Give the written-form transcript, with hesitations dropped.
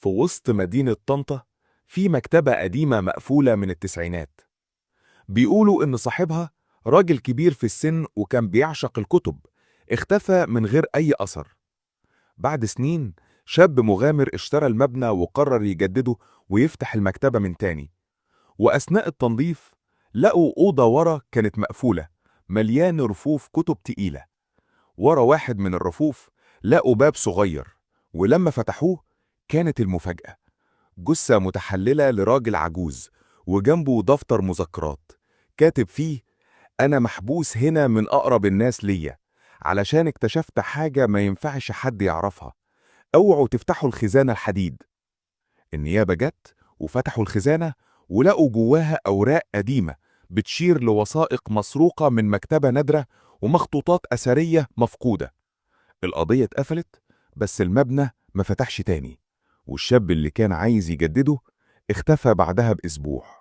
في وسط مدينة طنطا في مكتبة قديمة مقفولة من التسعينات. بيقولوا إن صاحبها راجل كبير في السن وكان بيعشق الكتب، اختفى من غير أي أثر. بعد سنين شاب مغامر اشترى المبنى وقرر يجدده ويفتح المكتبة من تاني. وأثناء التنظيف لقوا أوضة ورا كانت مقفولة، مليان رفوف كتب تقيلة. ورا واحد من الرفوف لقوا باب صغير، ولما فتحوه كانت المفاجأة: جثة متحللة لراجل عجوز، وجنبه دفتر مذكرات كاتب فيه: أنا محبوس هنا من أقرب الناس ليا، علشان اكتشفت حاجة ما ينفعش حد يعرفها. اوعوا تفتحوا الخزانة الحديد. النيابة جت وفتحوا الخزانة، ولقوا جواها أوراق قديمة بتشير لوثائق مسروقة من مكتبة نادرة ومخطوطات أثرية مفقودة. القضية اتقفلت، بس المبنى ما فتحش تاني، والشاب اللي كان عايز يجدده اختفى بعدها بأسبوع.